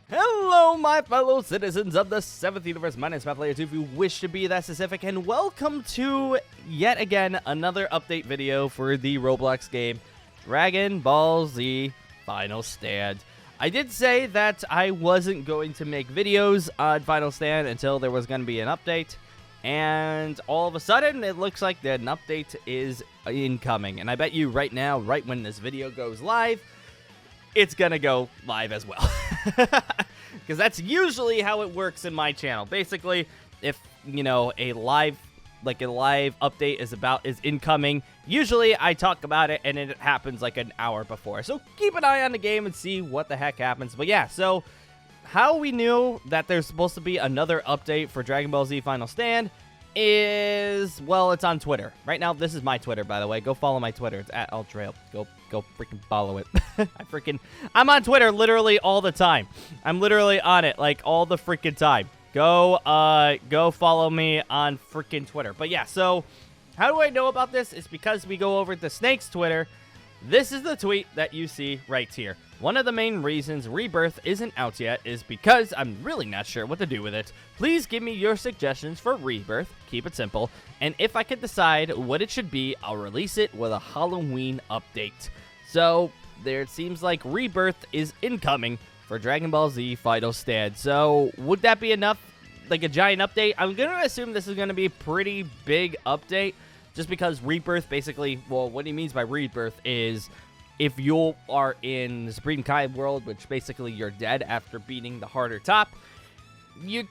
Hello, my fellow citizens of the 7th universe. My name is Peoplezz, if you wish to be that specific, and welcome to, yet again, another update video for the Roblox game, Dragon Ball Z Final Stand. I did say that I wasn't going to make videos on Final Stand until there was going to be an update, and all of a sudden, it looks like an update is incoming, and I bet you right now, right when this video goes live, it's gonna go live as well. Because that's usually how it works in my channel. Basically, if, you know, a live update is incoming, usually I talk about it and it happens like an hour before. So keep an eye on the game and see what the heck happens. But yeah, so how we knew that there's supposed to be another update for Dragon Ball Z Final Stand is, well, it's on Twitter. Right now, this is my Twitter, by the way. Go follow my Twitter. It's at owTreyalP. Go freaking follow it. I'm on Twitter literally all the time. I'm literally on it like all the freaking time. Go follow me on freaking Twitter. But yeah, so how do I know about this? It's because we go over to Snake's Twitter. This is the tweet that you see right here. One of the main reasons Rebirth isn't out yet is because I'm really not sure what to do with it. Please give me your suggestions for Rebirth. Keep it simple. And if I can decide what it should be, I'll release it with a Halloween update. So there it seems like Rebirth is incoming for Dragon Ball Z Final Stand. So would that be enough? Like a giant update? I'm going to assume this is going to be a pretty big update. Just because Rebirth basically, well, what he means by Rebirth is if you are in the Supreme Kai world, which basically you're dead after beating the harder top, you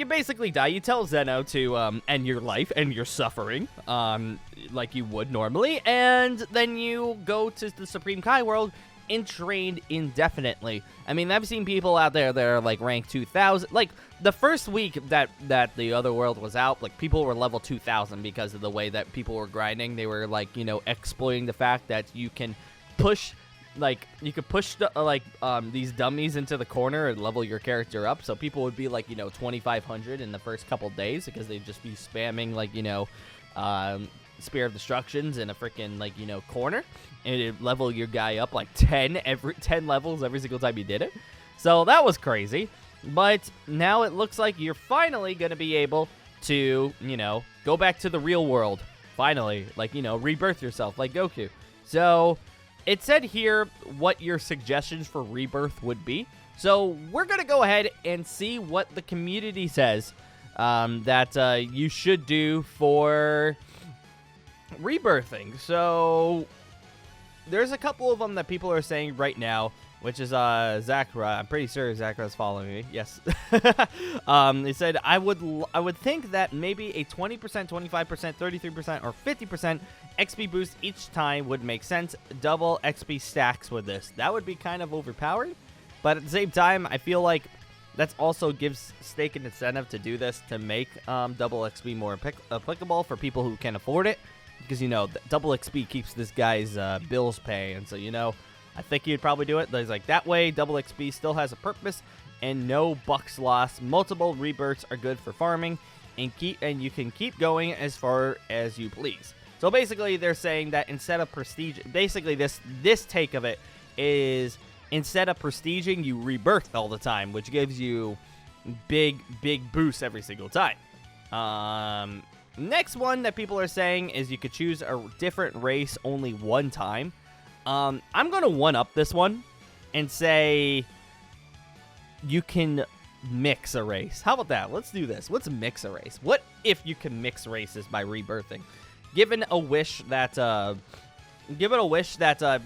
basically die. You tell Zeno to end your life and your suffering, like you would normally, and then you go to the Supreme Kai world and train indefinitely. I mean, I've seen people out there that are like rank 2000. Like the first week that the other world was out, like people were level 2000 because of the way that people were grinding. They were like, you know, exploiting the fact that you can push, like you could push these dummies into the corner and level your character up. So people would be like, you know, 2500 in the first couple days because they'd just be spamming like, you know, Spear of Destructions in a freaking, like, you know, corner, and it'd level your guy up like 10 levels every single time you did it. So that was crazy. But now it looks like you're finally going to be able to, you know, go back to the real world. Finally, like, you know, rebirth yourself like Goku. So it said here what your suggestions for Rebirth would be. So we're going to go ahead and see what the community says that you should do for rebirthing. So there's a couple of them that people are saying right now, which is Zakra. I'm pretty sure Zakra is following me. Yes. They said I would think that maybe a 20%, 25%, 33%, or 50% XP boost each time would make sense. Double XP stacks with this. That would be kind of overpowered, but at the same time, I feel like that also gives Snake an incentive to do this to make double XP more applicable for people who can afford it. Because, you know, double XP keeps this guy's bills pay. And so, you know, I think he'd probably do it. There's like that way, double XP still has a purpose and no bucks lost. Multiple rebirths are good for farming and you can keep going as far as you please. So basically, they're saying that instead of prestige, basically this take of it is instead of prestiging, you rebirth all the time, which gives you big boosts every single time. Next one that people are saying is you could choose a different race only one time. I'm going to one-up this one and say you can mix a race. How about that? Let's do this. Let's mix a race. What if you can mix races by rebirthing? Given a wish that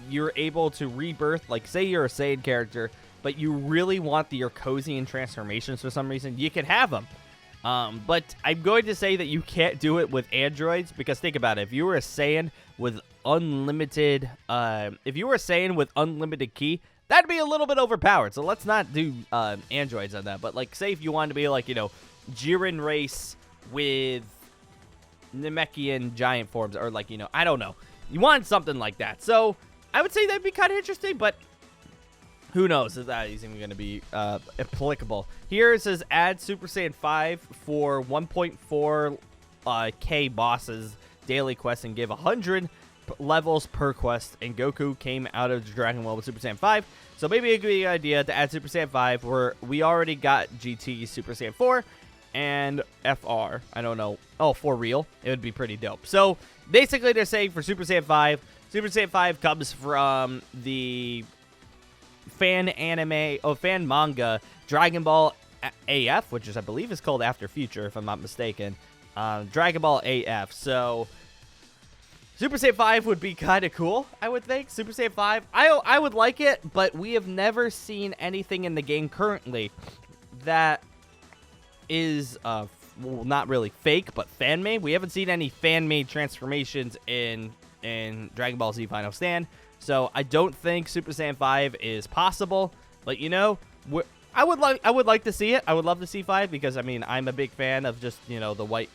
you're able to rebirth, like say you're a Saiyan character, but you really want your Kozian transformations for some reason, you can have them. But I'm going to say that you can't do it with androids because think about it. If you were a Saiyan with unlimited ki, that'd be a little bit overpowered. So let's not do androids on that. But like, say if you wanted to be like, you know, Jiren race with Namekian giant forms, or like, you know, I don't know. You want something like that. So I would say that'd be kind of interesting, but who knows if that is even going to be applicable. Here it says add Super Saiyan 5 for 1.4 K bosses daily quest and give 100% levels per quest, and Goku came out of Dragon Ball with Super Saiyan 5. So maybe it could be an idea to add Super Saiyan 5 where we already got GT Super Saiyan 4 and FR. I don't know. Oh, for real? It would be pretty dope. So basically they're saying for Super Saiyan 5, Super Saiyan 5 comes from the fan manga Dragon Ball AF, which is, I believe, is called After Future, if I'm not mistaken. Dragon Ball AF. So Super Saiyan 5 would be kind of cool, I would think. Super Saiyan 5, I would like it, but we have never seen anything in the game currently that is well, not really fake, but fan-made. We haven't seen any fan-made transformations in Dragon Ball Z Final Stand, so I don't think Super Saiyan 5 is possible. But you know, I would like to see it. I would love to see 5 because I mean I'm a big fan of just, you know, the white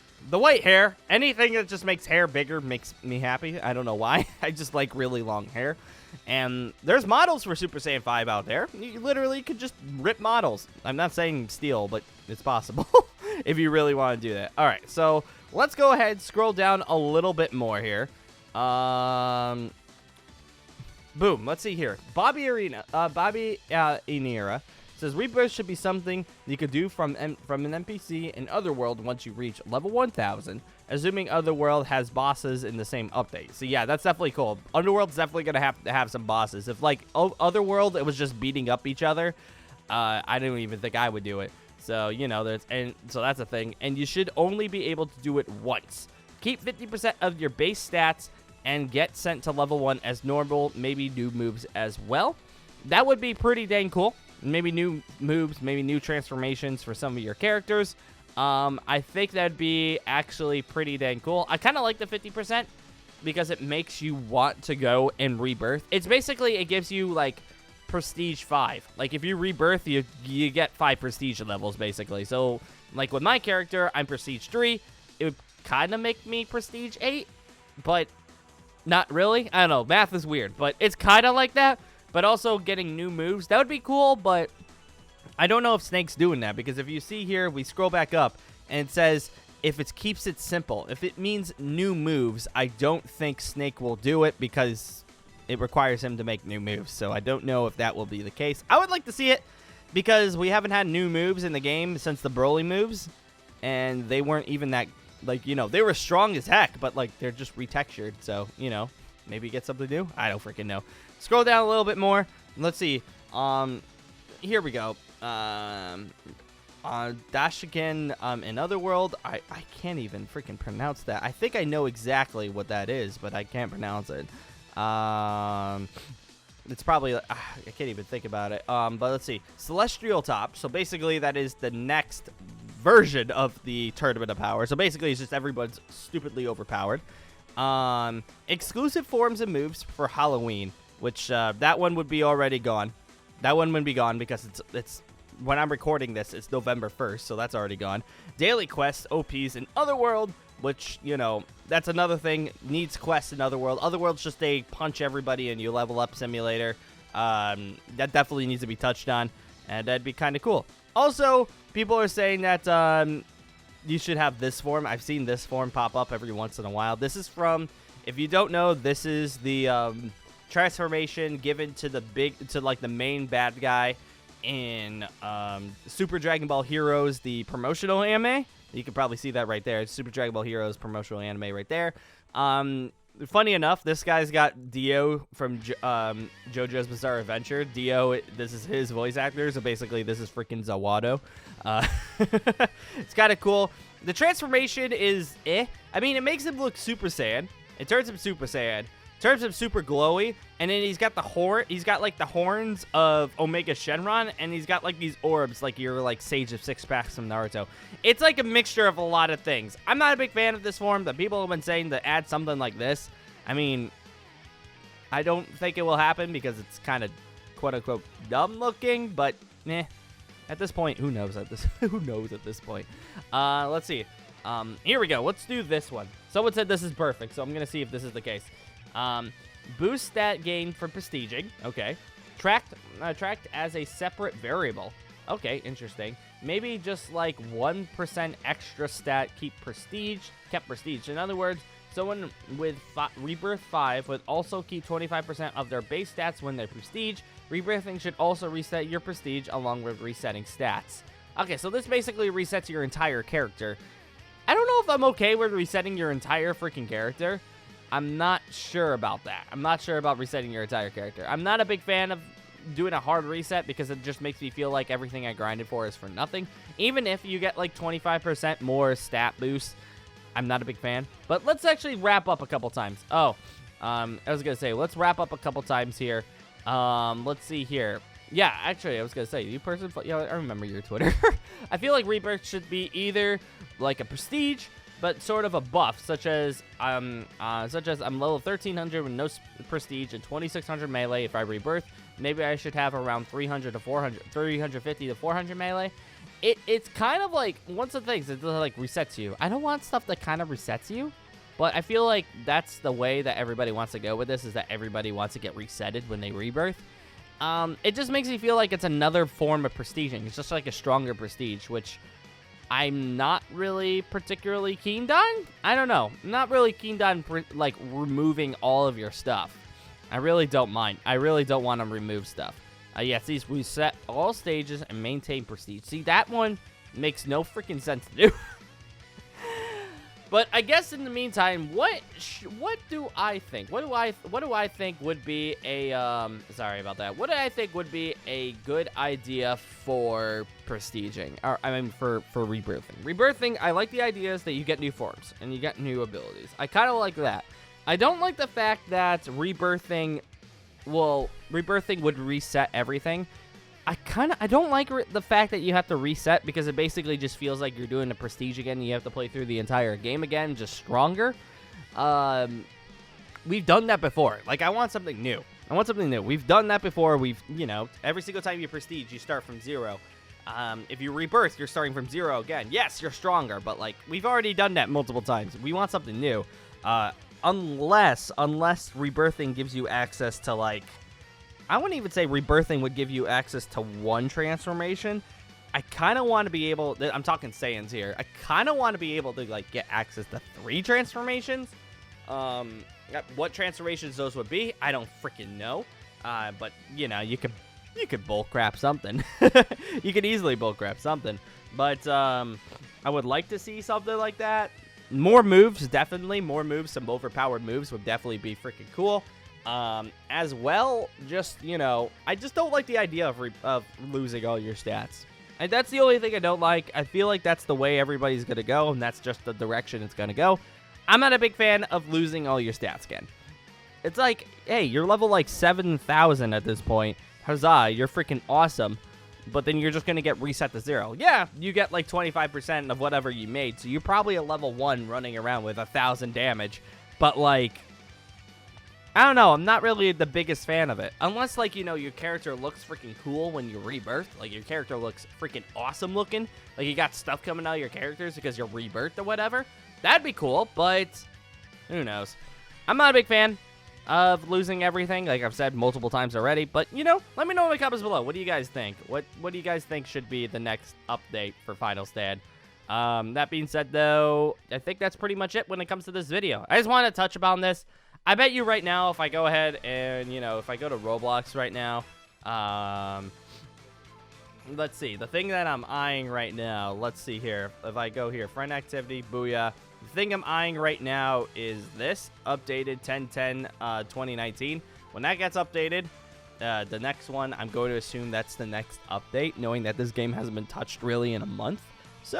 hair. Anything that just makes hair bigger makes me happy. I don't know why. I just like really long hair. And there's models for Super Saiyan 5 out there. You literally could just rip models. I'm not saying steal, but it's possible if you really want to do that. All right, so let's go ahead and scroll down a little bit more here. Boom. Let's see here. Bobby Inera says rebirth should be something you could do from an NPC in Otherworld once you reach level 1000, assuming Otherworld has bosses in the same update. So yeah, that's definitely cool. Underworld's definitely gonna have some bosses. If like Otherworld, it was just beating up each other, I don't even think I would do it. So you know, so that's a thing. And you should only be able to do it once. Keep 50% of your base stats and get sent to level 1 as normal. Maybe new moves as well. That would be pretty dang cool. Maybe new moves, maybe new transformations for some of your characters. I think that'd be actually pretty dang cool. I kind of like the 50% because it makes you want to go and rebirth. It's basically, it gives you like prestige 5. Like if you rebirth, you get 5 prestige levels basically. So like with my character, I'm prestige 3. It would kind of make me prestige 8, but not really. I don't know. Math is weird, but it's kind of like that. But also getting new moves, that would be cool, but I don't know if Snake's doing that, because if you see here, we scroll back up, and it says, if it keeps it simple, if it means new moves, I don't think Snake will do it, because it requires him to make new moves, so I don't know if that will be the case. I would like to see it, because we haven't had new moves in the game since the Broly moves, and they weren't even that, like, you know, they were strong as heck, but, like, they're just retextured, so, you know, maybe get something new? I don't freaking know. Scroll down a little bit more. Let's see. Here we go. Dashiken in Otherworld. I can't even freaking pronounce that. I think I know exactly what that is, but I can't pronounce it. It's probably, I can't even think about it. But let's see. Celestial Top. So basically that is the next version of the Tournament of Power. So basically it's just everyone's stupidly overpowered. Exclusive forms and moves for Halloween, which that one would be already gone. That one would be gone because it's when I'm recording this, it's November 1st, so that's already gone. Daily quests, OPs in Otherworld, which, you know, that's another thing. Needs quests in Otherworld. Otherworld's just a punch everybody and you level up simulator. That definitely needs to be touched on, and that'd be kind of cool. Also, people are saying that you should have this form. I've seen this form pop up every once in a while. This is from, if you don't know, this is the transformation given to the main bad guy in Super Dragon Ball Heroes, the promotional anime. You can probably see that right there. It's Super Dragon Ball Heroes promotional anime right there. Funny enough, this guy's got Dio from JoJo's Bizarre Adventure. Dio, this is his voice actor, so basically this is freaking Zawado. It's kind of cool. The transformation is I mean, it makes him look Super Saiyan. It turns him Super Saiyan. Turns him super glowy, and then he's got the he's got like the horns of Omega Shenron, and he's got like these orbs like your like Sage of Six Packs from Naruto. It's like a mixture of a lot of things. I'm not a big fan of this form, but people have been saying to add something like this. I mean, I don't think it will happen because it's kind of quote unquote dumb looking, but at this point, who knows at this point. Let's see. Here we go. Let's do this one. Someone said this is perfect, so I'm gonna see if this is the case. Boost stat gain for prestiging. Okay. Tracked as a separate variable. Okay, interesting. Maybe just like 1% extra stat kept prestige. In other words, someone with Rebirth 5 would also keep 25% of their base stats when they prestige. Rebirthing should also reset your prestige along with resetting stats. Okay, so this basically resets your entire character. I don't know if I'm okay with resetting your entire freaking character. I'm not sure about that. I'm not sure about resetting your entire character. I'm not a big fan of doing a hard reset because it just makes me feel like everything I grinded for is for nothing. Even if you get like 25% more stat boost, I'm not a big fan. But let's actually wrap up a couple times. I was gonna say, let's wrap up a couple times here. Let's see here. Yeah, actually, I was gonna say, you person, yeah, I remember your Twitter. I feel like Rebirth should be either like a prestige, but sort of a buff, such as I'm level 1300 with no prestige and 2600 melee. If I rebirth, maybe I should have around 300 to 400, 350 to 400 melee. It's kind of like, once the things, it like resets you. I don't want stuff that kind of resets you, but I feel like that's the way that everybody wants to go with this, is that everybody wants to get resetted when they rebirth. It just makes me feel like it's another form of prestiging. It's just like a stronger prestige, which I'm not really particularly keen on. I don't know. I'm not really keen on like removing all of your stuff. I really don't mind. I really don't want to remove stuff. Yes, these reset all stages and maintain prestige. See, that one makes no freaking sense to do. But I guess in the meantime, what do I think? What do I think would be a sorry about that. What do I think would be a good idea for prestiging? Or I mean for rebirthing. Rebirthing, I like the ideas that you get new forms and you get new abilities. I kind of like that. I don't like the fact that rebirthing would reset everything. I don't like the fact that you have to reset, because it basically just feels like you're doing the prestige again and you have to play through the entire game again, just stronger. We've done that before. Like, I want something new. We've done that before. Every single time you prestige, you start from 0. If you rebirth, you're starting from 0 again. Yes, you're stronger, but, like, we've already done that multiple times. We want something new. Unless rebirthing gives you access to, like, I wouldn't even say rebirthing would give you access to one transformation. I kind of want to be able, I'm talking Saiyans here. I kind of want to be able to, like, get access to 3 transformations. What transformations those would be, I don't freaking know. But, you could bullcrap something. You could easily bullcrap something. But, I would like to see something like that. More moves, definitely. More moves, some overpowered moves would definitely be freaking cool. As well, just, I just don't like the idea of losing all your stats. And that's the only thing I don't like. I feel like that's the way everybody's going to go, and that's just the direction it's going to go. I'm not a big fan of losing all your stats again. It's like, hey, you're level like 7,000 at this point. Huzzah, you're freaking awesome. But then you're just going to get reset to 0. Yeah, you get like 25% of whatever you made, so you're probably a level 1 running around with 1,000 damage. But, like, I don't know, I'm not really the biggest fan of it. Unless, like, your character looks freaking cool when you rebirth. Like, your character looks freaking awesome looking. Like, you got stuff coming out of your characters because you're rebirthed or whatever. That'd be cool, but who knows. I'm not a big fan of losing everything, like I've said multiple times already. But, let me know in the comments below. What do you guys think? What do you guys think should be the next update for Final Stand? That being said, though, I think that's pretty much it when it comes to this video. I just want to touch upon this. I bet you right now, if I go ahead and, if I go to Roblox right now, let's see, the thing that I'm eyeing right now, let's see here, if I go here, friend activity, booyah, the thing I'm eyeing right now is this, updated 10/10/2019. When that gets updated, the next one, I'm going to assume that's the next update, knowing that this game hasn't been touched really in a month. So,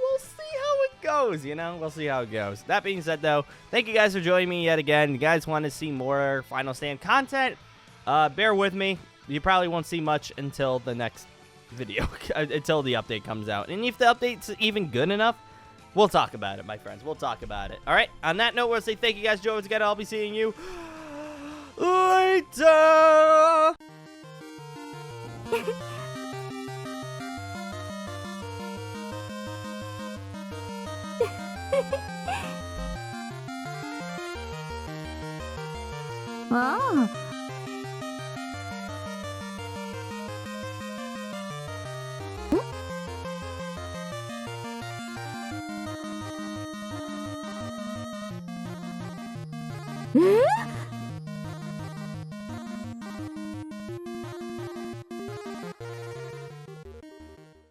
we'll see how it goes, We'll see how it goes. That being said, though, thank you guys for joining me yet again. You guys want to see more Final Stand content? Bear with me. You probably won't see much until the next video, until the update comes out. And if the update's even good enough, we'll talk about it, my friends. We'll talk about it. All right? On that note, we'll say thank you guys for joining us again. I'll be seeing you later. Wow. ん